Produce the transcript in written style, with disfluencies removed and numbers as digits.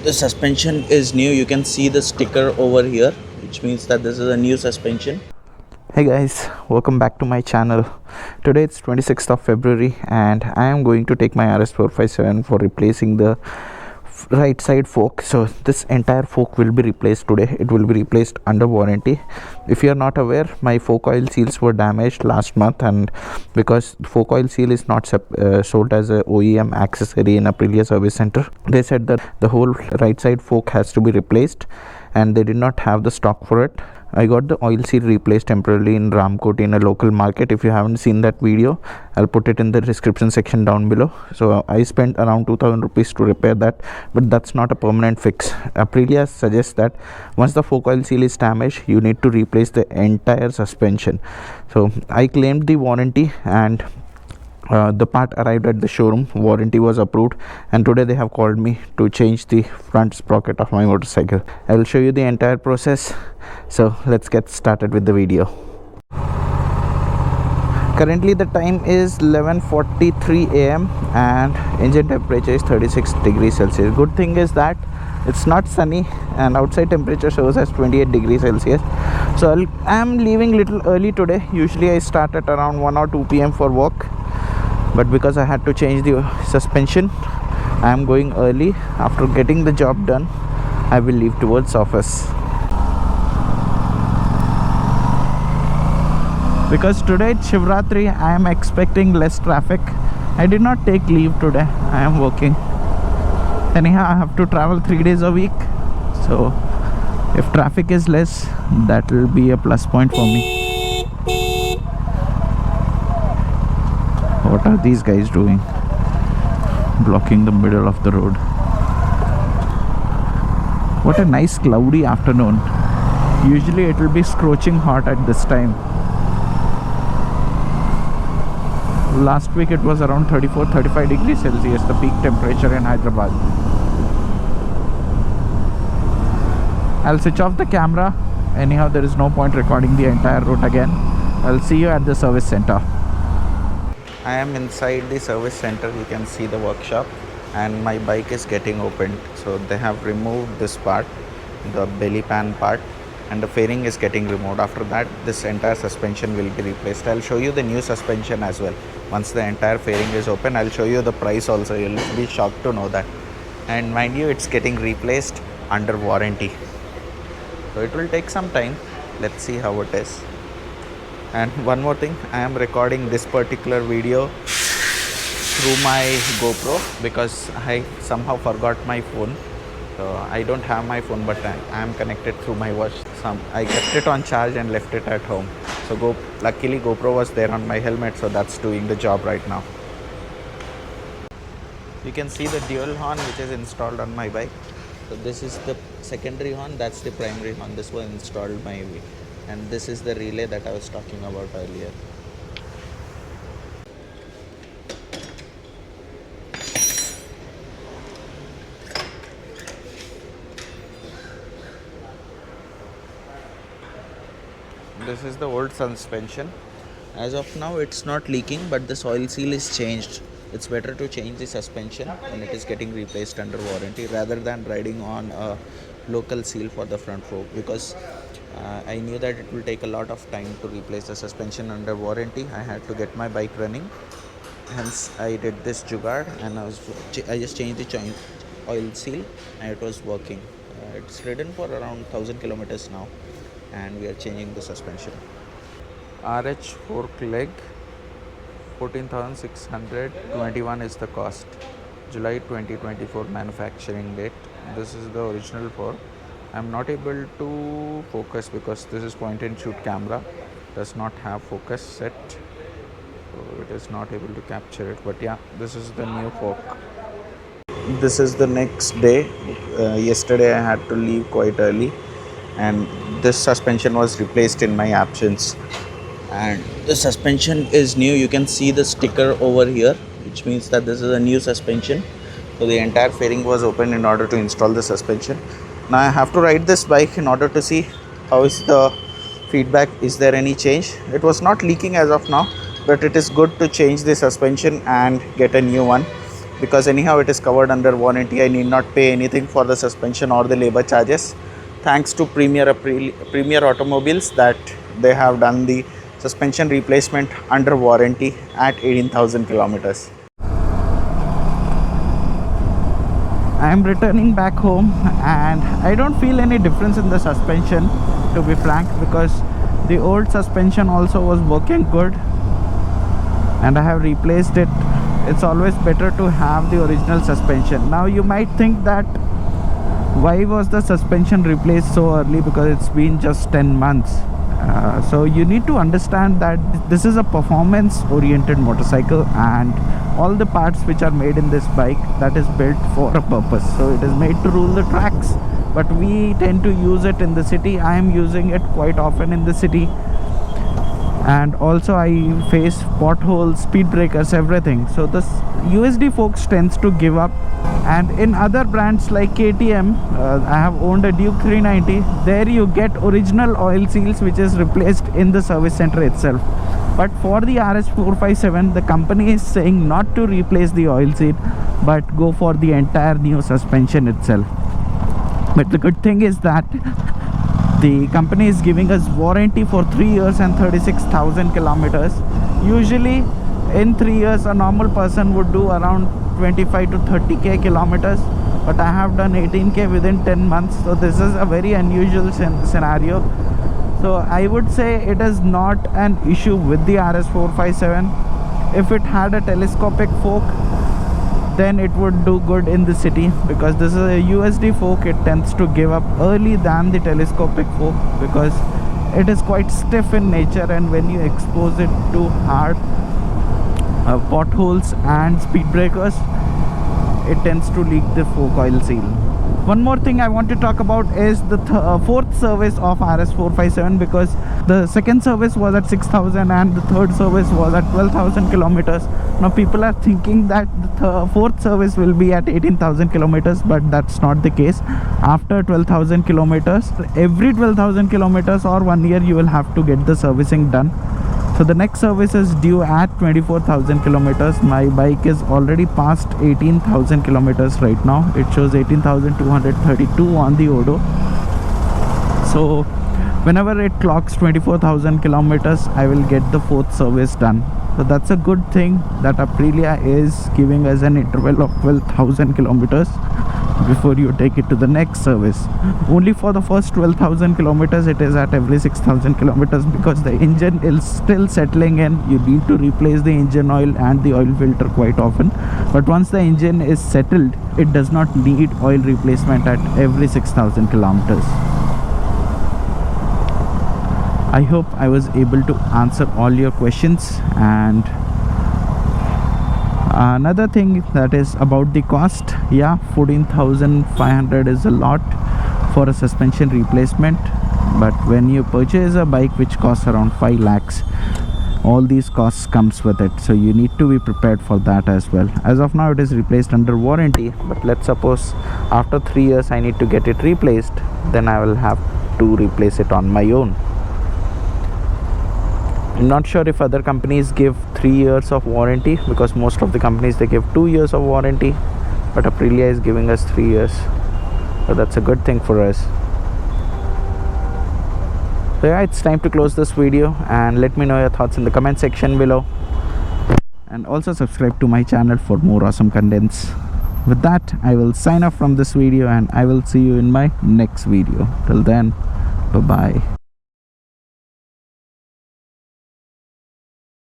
The suspension is new. You can see the sticker over here, which means that this is a new suspension. Hey guys, welcome back to my channel. Today it's 26th of February and I am going to take my RS457 for replacing the right side fork. So this entire fork will be replaced today. It will be replaced under warranty. If you are not aware, my fork oil seals were damaged last month, and because fork oil seal is not sold as a OEM accessory in Aprilia service center, they said that the whole right side fork has to be replaced and they did not have the stock for it. I got the oil seal replaced temporarily in Ramkot in a local market. If you haven't seen that video, I'll put it in the description section down below. So I spent around 2000 rupees to repair that, but that's not a permanent fix. Aprilia suggests that once the fork oil seal is damaged, you need to replace the entire suspension. So I claimed the warranty and the part arrived at the showroom. Warranty was approved, and today they have called me to change the front sprocket of my motorcycle. I will show you the entire process. So let's get started with the video. Currently the time is 11:43 am and engine temperature is 36 degrees Celsius. Good thing is that it's not sunny and outside temperature shows as 28 degrees Celsius. So I am leaving little early today. Usually I start at around 1 or 2 p.m. for work, but because I had to change the suspension, I am going early. After getting the job done, I will leave towards office. Because today it's Shivratri, I am expecting less traffic. I did not take leave today. I am working. Anyhow, I have to travel 3 days a week. So if traffic is less, that will be a plus point for me. What are these guys doing? Blocking the middle of the road. What a nice cloudy afternoon. Usually it will be scorching hot at this time. Last week it was around 34-35 degrees Celsius, the peak temperature in Hyderabad. I'll switch off the camera. Anyhow, there is no point recording the entire route again. I'll see you at the service center. I am inside the service center. You can see the workshop and my bike is getting opened. So they have removed this part, the belly pan part, and the fairing is getting removed. After that, this entire suspension will be replaced. I'll show you the new suspension as well. Once the entire fairing is open, I'll show you the price also. You'll be shocked to know that. And mind you, it's getting replaced under warranty. So it will take some time. Let's see how it is. And one more thing, I am recording this particular video through my GoPro because I somehow forgot my phone. So I don't have my phone, but I am connected through my watch. I kept it on charge and left it at home. So luckily GoPro was there on my helmet, so that's doing the job right now. You can see the dual horn which is installed on my bike. So this is the secondary horn, that's the primary horn. This was installed my way. And this is the relay that I was talking about earlier. This is the old suspension. As of now it's not leaking, but this oil seal is changed. It's better to change the suspension when it is getting replaced under warranty rather than riding on a local seal for the front fork, because I knew that it will take a lot of time to replace the suspension under warranty. I had to get my bike running, hence I did this jugaad, and I just changed the oil seal and it was working. It's ridden for around 1000 kilometers now, and we are changing the suspension. RH fork leg 14,621 is the cost. July 2024 manufacturing date. This is the original fork. I'm not able to focus because this is point and shoot camera, does not have focus set, so it is not able to capture it. But yeah, this is the new fork. This is the next day. Yesterday I had to leave quite early and this suspension was replaced in my absence, and the suspension is new. You can see the sticker over here, which means that this is a new suspension. So the entire fairing was open in order to install the suspension. Now I have to ride this bike in order to see how is the feedback. Is there any change? It was not leaking as of now, but it is good to change the suspension and get a new one. because anyhow it is covered under warranty. I need not pay anything for the suspension or the labor charges, thanks to Premier Automobiles, that they have done the suspension replacement under warranty at 18,000 kilometers. I am returning back home and I don't feel any difference in the suspension, to be frank, because the old suspension also was working good and I have replaced it. It's always better to have the original suspension. Now you might think that why was the suspension replaced so early, because it's been just 10 months. So you need to understand that this is a performance oriented motorcycle, and all the parts which are made in this bike, that is built for a purpose. So it is made to rule the tracks, but we tend to use it in the city. I am using it quite often in the city, and also I face potholes, speed breakers, everything. So this USD folks tends to give up. And in other brands like KTM, I have owned a Duke 390. There you get original oil seals which is replaced in the service center itself. But for the RS457, the company is saying not to replace the oil seal, but go for the entire new suspension itself. But the good thing is that the company is giving us warranty for 3 years and 36,000 kilometers. Usually in 3 years a normal person would do around 25 to 30k kilometers, but I have done 18k within 10 months. So this is a very unusual scenario. So I would say it is not an issue with the RS457. If it had a telescopic fork, then it would do good in the city, because this is a USD fork. It tends to give up early than the telescopic fork because it is quite stiff in nature, and when you expose it to hard potholes and speed breakers, it tends to leak the fork oil seal. One more thing I want to talk about is the fourth service of RS457, because the second service was at 6,000 and the third service was at 12,000 kilometers. Now people are thinking that the fourth service will be at 18,000 kilometers, but that's not the case. After 12,000 kilometers, every 12,000 kilometers or 1 year, you will have to get the servicing done. So the next service is due at 24,000 kilometers. My bike is already past 18,000 kilometers right now. It shows 18,232 on the Odo. So whenever it clocks 24,000 kilometers, I will get the fourth service done. So that's a good thing that Aprilia is giving us an interval of 12,000 kilometers before you take it to the next service. Only for the first 12,000 kilometers it is at every 6,000 kilometers, because the engine is still settling in. You need to replace the engine oil and the oil filter quite often, but once the engine is settled, it does not need oil replacement at every 6,000 kilometers. I hope I was able to answer all your questions. And another thing that is about the cost, yeah, 14,500 is a lot for a suspension replacement, but when you purchase a bike which costs around 5 lakhs, all these costs comes with it, so you need to be prepared for that as well. As of now it is replaced under warranty, but let's suppose after 3 years I need to get it replaced, then I will have to replace it on my own. I'm not sure if other companies give 3 years of warranty, because most of the companies they give 2 years of warranty, but Aprilia is giving us 3 years, so that's a good thing for us. So yeah, it's time to close this video, and let me know your thoughts in the comment section below, and also subscribe to my channel for more awesome contents. With that, I will sign off from this video, and I will see you in my next video. Till then, bye bye.